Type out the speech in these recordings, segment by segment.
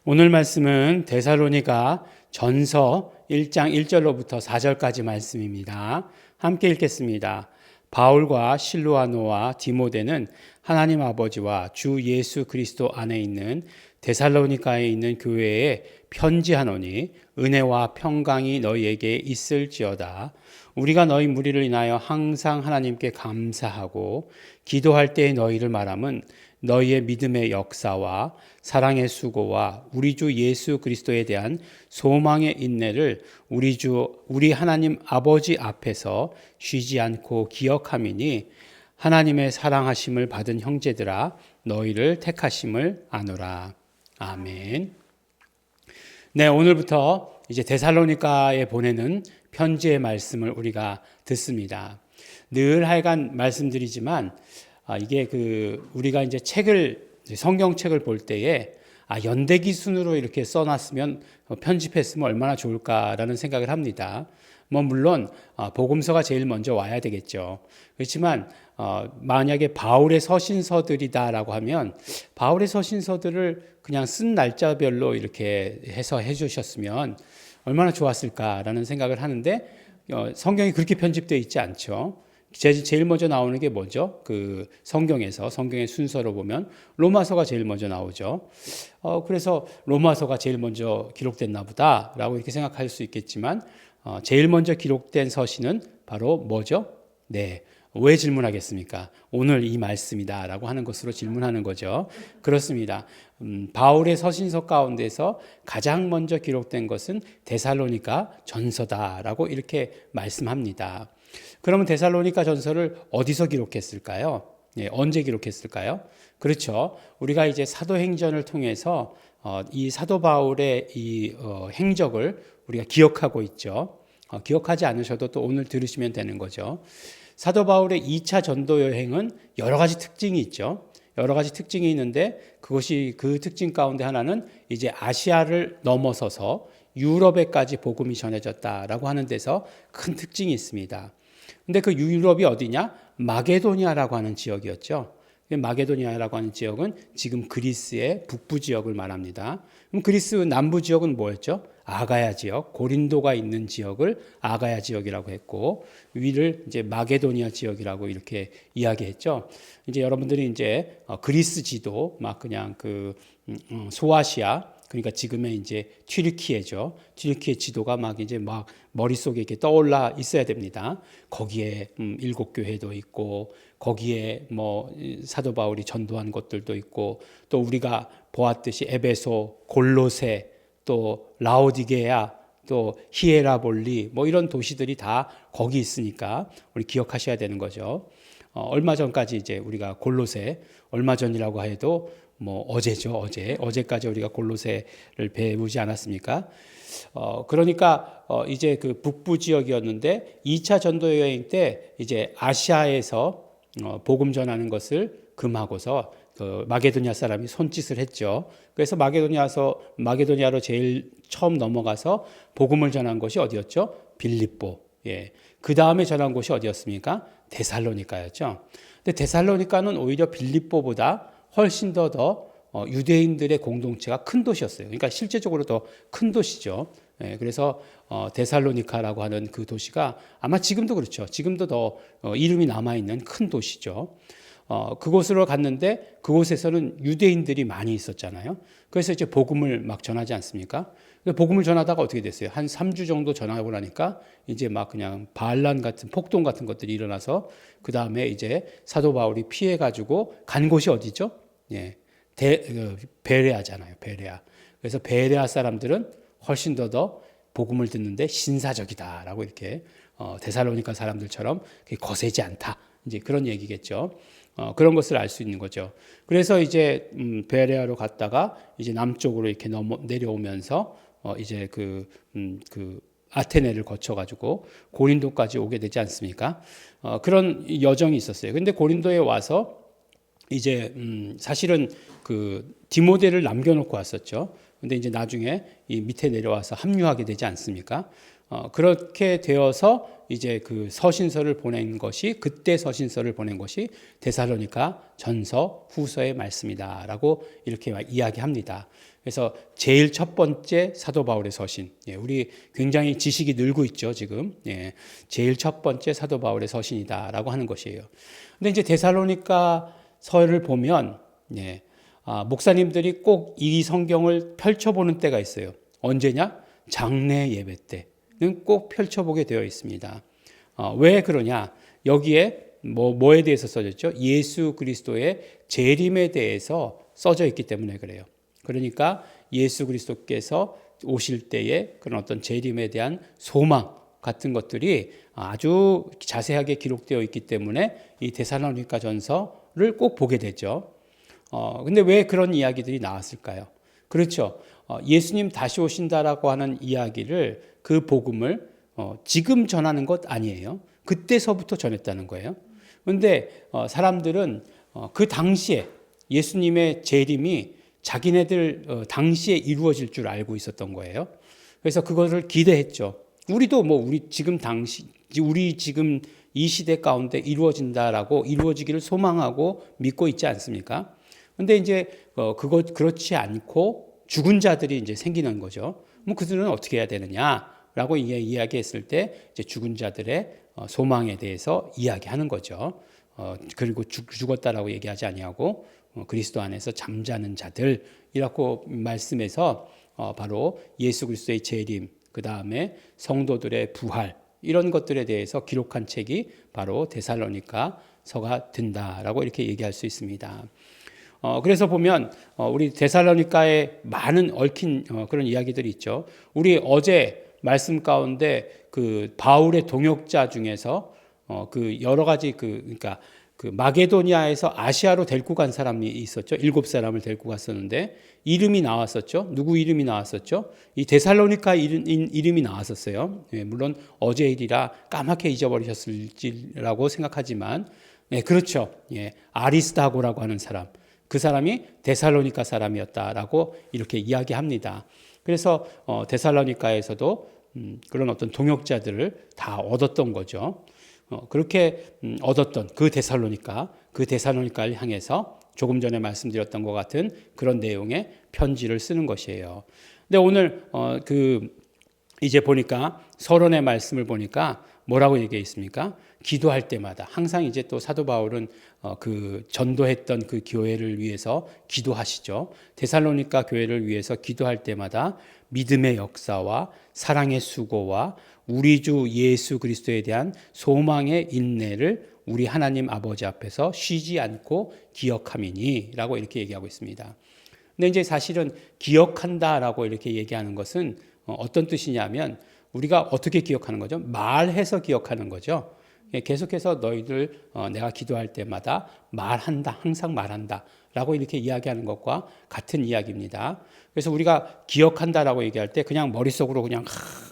오늘 말씀은 데살로니가 전서 1장 1절로부터 4절까지 말씀입니다. 함께 읽겠습니다. 바울과 실루아노와 디모데는 하나님 아버지와 주 예수 그리스도 안에 있는 데살로니가에 있는 교회에 편지하노니 은혜와 평강이 너희에게 있을지어다. 우리가 너희 무리를 인하여 항상 하나님께 감사하고 기도할 때에 너희를 말함은 너희의 믿음의 역사와 사랑의 수고와 우리 주 예수 그리스도에 대한 소망의 인내를 우리 하나님 아버지 앞에서 쉬지 않고 기억함이니 하나님의 사랑하심을 받은 형제들아 너희를 택하심을 아노라. 아멘. 네, 오늘부터 이제 데살로니가에 보내는 편지의 말씀을 우리가 듣습니다. 늘 하여간 말씀드리지만 이게 우리가 이제 성경책을 볼 때에 연대기 순으로 이렇게 써놨으면 편집했으면 얼마나 좋을까라는 생각을 합니다. 물론 복음서가 제일 먼저 와야 되겠죠. 그렇지만 만약에 바울의 서신서들이다라고 하면 바울의 서신서들을 그냥 쓴 날짜별로 이렇게 해서 해주셨으면 얼마나 좋았을까라는 생각을 하는데 성경이 그렇게 편집되어 있지 않죠. 제일 먼저 나오는 게 뭐죠? 성경의 순서로 보면 로마서가 제일 먼저 나오죠. 그래서 로마서가 제일 먼저 기록됐나 보다라고 이렇게 생각할 수 있겠지만 제일 먼저 기록된 서신은 바로 뭐죠? 네. 왜 질문하겠습니까? 오늘 이 말씀이다라고 하는 것으로 질문하는 거죠. 그렇습니다. 바울의 서신서 가운데서 가장 먼저 기록된 것은 데살로니가 전서다라고 이렇게 말씀합니다. 그러면 데살로니가 전서를 어디서 기록했을까요? 언제 기록했을까요? 그렇죠. 우리가 이제 사도행전을 통해서 이 사도 바울의 이 행적을 우리가 기억하고 있죠. 기억하지 않으셔도 또 오늘 들으시면 되는 거죠. 사도 바울의 2차 전도 여행은 여러 가지 특징이 있죠. 여러 가지 특징이 있는데 그 특징 가운데 하나는 이제 아시아를 넘어서서 유럽에까지 복음이 전해졌다라고 하는 데서 큰 특징이 있습니다. 근데 그 유럽이 어디냐? 마게도니아라고 하는 지역이었죠. 마게도니아라고 하는 지역은 지금 그리스의 북부 지역을 말합니다. 그럼 그리스 남부 지역은 뭐였죠? 아가야 지역, 고린도가 있는 지역을 아가야 지역이라고 했고 위를 이제 마게도니아 지역이라고 이렇게 이야기했죠. 이제 여러분들이 이제 그리스 지도 막 그냥 소아시아 그러니까 지금의 이제 튀르키예죠. 튀르키예 지도가 막 이제 막 머릿속에 이렇게 떠올라 있어야 됩니다. 거기에 7교회도 있고 거기에 사도 바울이 전도한 것들도 있고 또 우리가 보았듯이 에베소, 골로새, 또 라오디게아, 또 히에라볼리 이런 도시들이 다 거기 있으니까 우리 기억하셔야 되는 거죠. 얼마 전까지 이제 우리가 골로새 얼마 전이라고 해도 어제죠. 어제까지 우리가 골로새를 배우지 않았습니까? 그러니까 이제 그 북부 지역이었는데 2차 전도 여행 때 이제 아시아에서 복음 전하는 것을 금하고서 마게도니아 사람이 손짓을 했죠. 그래서 마게도니아로 제일 처음 넘어가서 복음을 전한 것이 어디였죠? 빌립보. 예. 그 다음에 전한 곳이 어디였습니까? 데살로니가였죠. 근데 데살로니가는 오히려 빌립보보다 훨씬 더 유대인들의 공동체가 큰 도시였어요. 그러니까 실제적으로 더 큰 도시죠. 예, 그래서 데살로니카라고 하는 그 도시가 아마 지금도 그렇죠. 지금도 더 이름이 남아있는 큰 도시죠. 그곳으로 갔는데 그곳에서는 유대인들이 많이 있었잖아요. 그래서 이제 복음을 막 전하지 않습니까? 복음을 전하다가 어떻게 됐어요? 한 3주 정도 전하고 나니까 이제 막 그냥 반란 같은 폭동 같은 것들이 일어나서 그 다음에 이제 사도 바울이 피해가지고 간 곳이 어디죠? 예, 베레아잖아요. 베레아. 그래서 베레아 사람들은 훨씬 더 복음을 듣는데 신사적이다라고 이렇게 데살로니가 사람들처럼 거세지 않다. 이제 그런 얘기겠죠. 그런 것을 알 수 있는 거죠. 그래서 이제 베레아로 갔다가 이제 남쪽으로 이렇게 내려오면서 이제 아테네를 거쳐가지고 고린도까지 오게 되지 않습니까? 그런 여정이 있었어요. 근데 고린도에 와서 이제 사실은 디모데를 남겨놓고 왔었죠. 근데 이제 나중에 이 밑에 내려와서 합류하게 되지 않습니까? 그렇게 되어서 이제 그 서신서를 보낸 것이 그때 서신서를 보낸 것이 데살로니가 전서 후서의 말씀이다라고 이렇게 이야기합니다. 그래서 제일 첫 번째 사도 바울의 서신. 우리 굉장히 지식이 늘고 있죠, 지금. 제일 첫 번째 사도 바울의 서신이다라고 하는 것이에요. 근데 이제 데살로니가 서를 보면 목사님들이 꼭 이 성경을 펼쳐보는 때가 있어요. 언제냐? 장례 예배 때는 꼭 펼쳐보게 되어 있습니다. 왜 그러냐? 여기에 뭐에 대해서 써졌죠? 예수 그리스도의 재림에 대해서 써져 있기 때문에 그래요. 그러니까 예수 그리스도께서 오실 때의 그런 어떤 재림에 대한 소망 같은 것들이 아주 자세하게 기록되어 있기 때문에 이 데살로니가 전서를 꼭 보게 되죠. 근데 왜 그런 이야기들이 나왔을까요? 그렇죠. 예수님 다시 오신다라고 하는 이야기를 그 복음을 지금 전하는 것 아니에요. 그때서부터 전했다는 거예요. 그런데 사람들은 그 당시에 예수님의 재림이 자기네들 당시에 이루어질 줄 알고 있었던 거예요. 그래서 그것을 기대했죠. 우리도 우리 지금 이 시대 가운데 이루어진다라고 이루어지기를 소망하고 믿고 있지 않습니까? 근데 이제 그렇지 않고 죽은 자들이 이제 생기는 거죠. 그들은 어떻게 해야 되느냐라고 이야기했을 때 이제 죽은 자들의 소망에 대해서 이야기하는 거죠. 그리고 죽었다라고 얘기하지 아니하고 그리스도 안에서 잠자는 자들이라고 말씀해서 바로 예수 그리스도의 재림, 그 다음에 성도들의 부활 이런 것들에 대해서 기록한 책이 바로 데살로니가서가 된다라고 이렇게 얘기할 수 있습니다. 그래서 보면 우리 데살로니가에 많은 얽힌 그런 이야기들이 있죠. 우리 어제 말씀 가운데 그 바울의 동역자 중에서 그 여러 가지 그러니까 그 마게도니아에서 아시아로 데리고 간 사람이 있었죠. 7사람을 데리고 갔었는데 이름이 나왔었죠. 누구 이름이 나왔었죠? 이 데살로니가 이름이 나왔었어요. 물론 어제 일이라 까맣게 잊어버리셨을지라고 생각하지만 그렇죠. 아리스다고라고 하는 사람. 그 사람이 데살로니가 사람이었다라고 이렇게 이야기합니다. 그래서 데살로니가에서도 그런 어떤 동역자들을 다 얻었던 거죠. 그렇게 얻었던 그 데살로니가를 향해서 조금 전에 말씀드렸던 것 같은 그런 내용의 편지를 쓰는 것이에요. 근데 오늘 이제 보니까 서론의 말씀을 보니까 뭐라고 얘기해 있습니까? 기도할 때마다 항상 이제 또 사도 바울은 그 전도했던 그 교회를 위해서 기도하시죠. 데살로니가 교회를 위해서 기도할 때마다 믿음의 역사와 사랑의 수고와 우리 주 예수 그리스도에 대한 소망의 인내를 우리 하나님 아버지 앞에서 쉬지 않고 기억함이니라고 이렇게 얘기하고 있습니다. 근데 이제 사실은 기억한다라고 이렇게 얘기하는 것은 어떤 뜻이냐면 우리가 어떻게 기억하는 거죠? 말해서 기억하는 거죠. 계속해서 너희들 내가 기도할 때마다 말한다, 항상 말한다 라고 이렇게 이야기하는 것과 같은 이야기입니다. 그래서 우리가 기억한다라고 얘기할 때 그냥 머릿속으로 그냥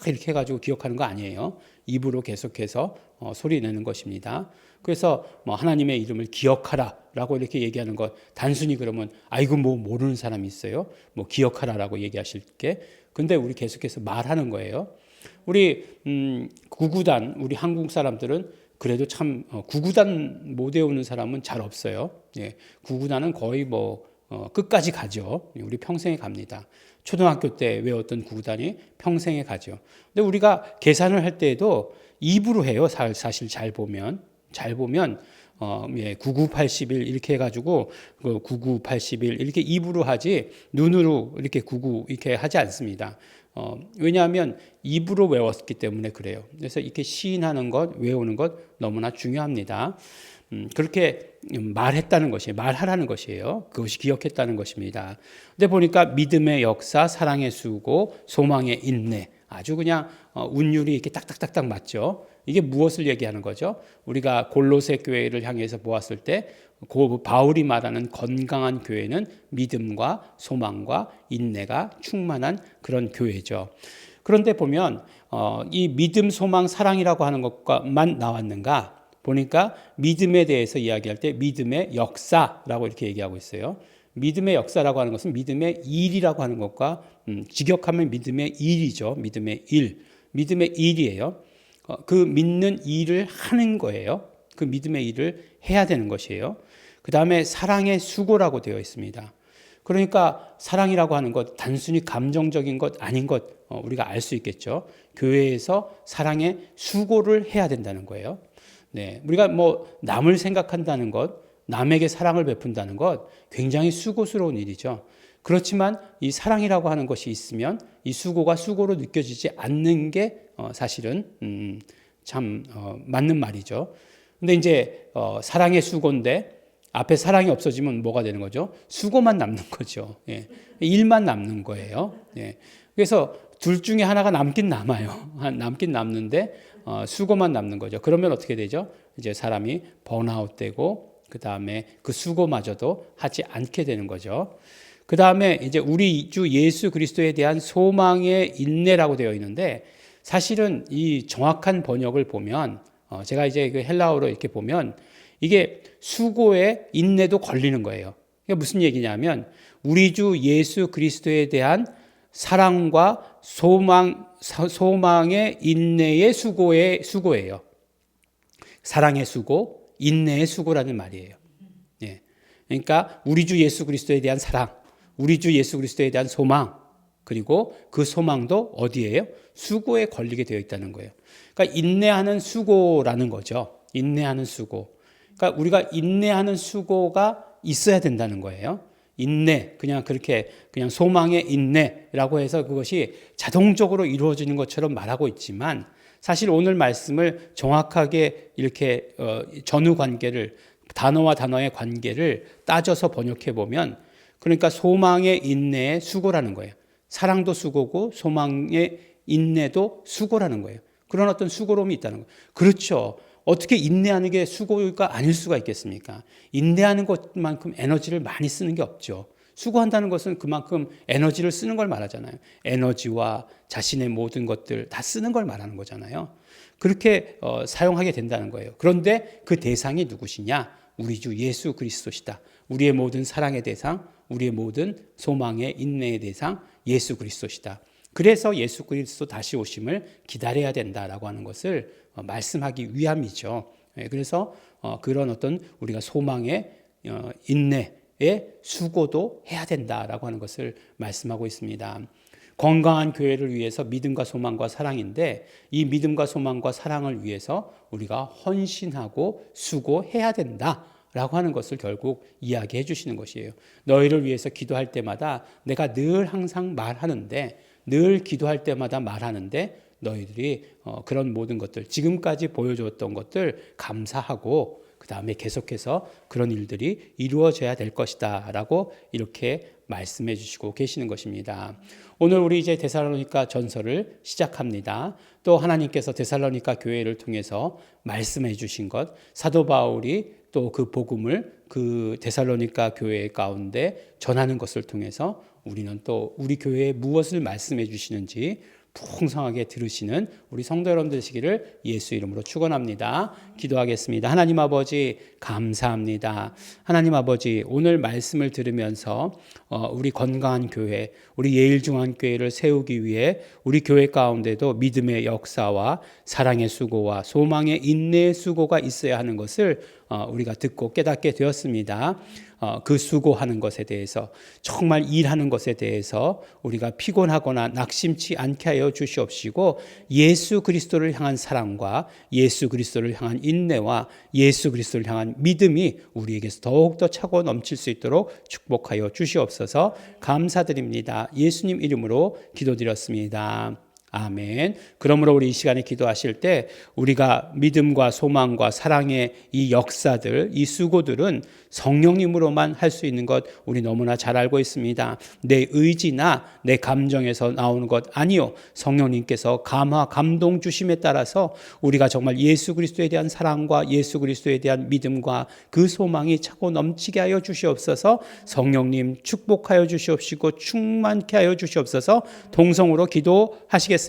이렇게 해가지고 기억하는 거 아니에요. 입으로 계속해서 소리 내는 것입니다. 그래서 하나님의 이름을 기억하라 라고 이렇게 얘기하는 것, 단순히 그러면 아이고 모르는 사람이 있어요. 기억하라라고 얘기하실 게. 근데 우리 계속해서 말하는 거예요. 우리 구구단, 우리 한국 사람들은 그래도 참 구구단 못 외우는 사람은 잘 없어요. 구구단은 거의 끝까지 가죠. 우리 평생에 갑니다. 초등학교 때 외웠던 구구단이 평생에 가죠. 근데 우리가 계산을 할 때에도 입으로 해요. 사실 잘 보면 9981 이렇게 해가지고 9981 이렇게 입으로 하지 눈으로 이렇게 99 이렇게 하지 않습니다. 왜냐하면 입으로 외웠기 때문에 그래요. 그래서 이렇게 시인하는 것, 외우는 것 너무나 중요합니다. 그렇게 말했다는 것이 말하라는 것이에요. 그것이 기억했다는 것입니다. 근데 보니까 믿음의 역사, 사랑의 수고, 소망의 인내, 아주 그냥 운율이 이렇게 딱딱딱딱 맞죠. 이게 무엇을 얘기하는 거죠? 우리가 골로새 교회를 향해서 보았을 때 바울이 말하는 건강한 교회는 믿음과 소망과 인내가 충만한 그런 교회죠. 그런데 보면 이 믿음, 소망, 사랑이라고 하는 것만 나왔는가? 보니까 믿음에 대해서 이야기할 때 믿음의 역사라고 이렇게 얘기하고 있어요. 믿음의 역사라고 하는 것은 믿음의 일이라고 하는 것과 직역하면 믿음의 일이죠. 믿음의 일. 믿음의 일이에요. 그 믿는 일을 하는 거예요. 그 믿음의 일을 해야 되는 것이에요. 그 다음에 사랑의 수고라고 되어 있습니다. 그러니까 사랑이라고 하는 것, 단순히 감정적인 것 아닌 것 우리가 알 수 있겠죠. 교회에서 사랑의 수고를 해야 된다는 거예요. 네, 우리가 뭐 남을 생각한다는 것, 남에게 사랑을 베푼다는 것 굉장히 수고스러운 일이죠. 그렇지만 이 사랑이라고 하는 것이 있으면 이 수고가 수고로 느껴지지 않는 게 사실은 참 맞는 말이죠. 근데 이제 사랑의 수고인데 앞에 사랑이 없어지면 뭐가 되는 거죠? 수고만 남는 거죠. 예. 일만 남는 거예요. 예. 그래서 둘 중에 하나가 남긴 남아요. 남긴 남는데 수고만 남는 거죠. 그러면 어떻게 되죠? 이제 사람이 번아웃되고 그 다음에 그 수고마저도 하지 않게 되는 거죠. 그 다음에 이제 우리 주 예수 그리스도에 대한 소망의 인내라고 되어 있는데 사실은 이 정확한 번역을 보면 제가 이제 그 헬라어로 이렇게 보면 이게 수고에 인내도 걸리는 거예요. 이게 무슨 얘기냐면 우리 주 예수 그리스도에 대한 사랑과 소망의 인내의 수고예요. 사랑의 수고, 인내의 수고라는 말이에요. 예. 그러니까 우리 주 예수 그리스도에 대한 사랑, 우리 주 예수 그리스도에 대한 소망, 그리고 그 소망도 어디예요? 수고에 걸리게 되어 있다는 거예요. 그러니까 인내하는 수고라는 거죠. 인내하는 수고. 그러니까 우리가 인내하는 수고가 있어야 된다는 거예요. 인내, 그냥 그렇게 그냥 소망의 인내라고 해서 그것이 자동적으로 이루어지는 것처럼 말하고 있지만 사실 오늘 말씀을 정확하게 이렇게 전후 관계를 단어와 단어의 관계를 따져서 번역해 보면 그러니까 소망의 인내의 수고라는 거예요. 사랑도 수고고 소망의 인내도 수고라는 거예요. 그런 어떤 수고로움이 있다는 거예요. 그렇죠. 어떻게 인내하는 게 수고가 아닐 수가 있겠습니까? 인내하는 것만큼 에너지를 많이 쓰는 게 없죠. 수고한다는 것은 그만큼 에너지를 쓰는 걸 말하잖아요. 에너지와 자신의 모든 것들 다 쓰는 걸 말하는 거잖아요. 그렇게 사용하게 된다는 거예요. 그런데 그 대상이 누구시냐? 우리 주 예수 그리스도시다. 우리의 모든 사랑의 대상, 우리의 모든 소망의 인내의 대상 예수 그리스도시다. 그래서 예수 그리스도 다시 오심을 기다려야 된다라고 하는 것을 말씀하기 위함이죠. 그래서 그런 어떤 우리가 소망의 인내의 수고도 해야 된다라고 하는 것을 말씀하고 있습니다. 건강한 교회를 위해서 믿음과 소망과 사랑인데 이 믿음과 소망과 사랑을 위해서 우리가 헌신하고 수고해야 된다라고 하는 것을 결국 이야기해 주시는 것이에요. 너희를 위해서 기도할 때마다 내가 늘 항상 말하는데 늘 기도할 때마다 말하는데 너희들이 그런 모든 것들 지금까지 보여줬던 것들 감사하고 그 다음에 계속해서 그런 일들이 이루어져야 될 것이다 라고 이렇게 말씀해 주시고 계시는 것입니다. 오늘 우리 이제 데살로니가 전서를 시작합니다. 또 하나님께서 데살로니가 교회를 통해서 말씀해 주신 것, 사도 바울이 또 그 복음을 그 데살로니가 교회 가운데 전하는 것을 통해서 우리는 또 우리 교회에 무엇을 말씀해 주시는지 풍성하게 들으시는 우리 성도 여러분들 되시기를 예수 이름으로 축원합니다. 기도하겠습니다. 하나님 아버지 감사합니다. 하나님 아버지 오늘 말씀을 들으면서 우리 건강한 교회, 우리 예일중앙교회를 세우기 위해 우리 교회 가운데도 믿음의 역사와 사랑의 수고와 소망의 인내의 수고가 있어야 하는 것을 우리가 듣고 깨닫게 되었습니다. 그 수고하는 것에 대해서 정말 일하는 것에 대해서 우리가 피곤하거나 낙심치 않게 하여 주시옵시고 예수 그리스도를 향한 사랑과 예수 그리스도를 향한 인내와 예수 그리스도를 향한 믿음이 우리에게서 더욱더 차고 넘칠 수 있도록 축복하여 주시옵소서. 감사드립니다. 예수님 이름으로 기도드렸습니다. 아멘. 그러므로 우리 이 시간에 기도하실 때 우리가 믿음과 소망과 사랑의 이 역사들, 이 수고들은 성령님으로만 할 수 있는 것 우리 너무나 잘 알고 있습니다. 내 의지나 내 감정에서 나오는 것 아니요. 성령님께서 감화, 감동 주심에 따라서 우리가 정말 예수 그리스도에 대한 사랑과 예수 그리스도에 대한 믿음과 그 소망이 차고 넘치게 하여 주시옵소서. 성령님 축복하여 주시옵시고 충만케 하여 주시옵소서. 동성으로 기도하시겠습니다.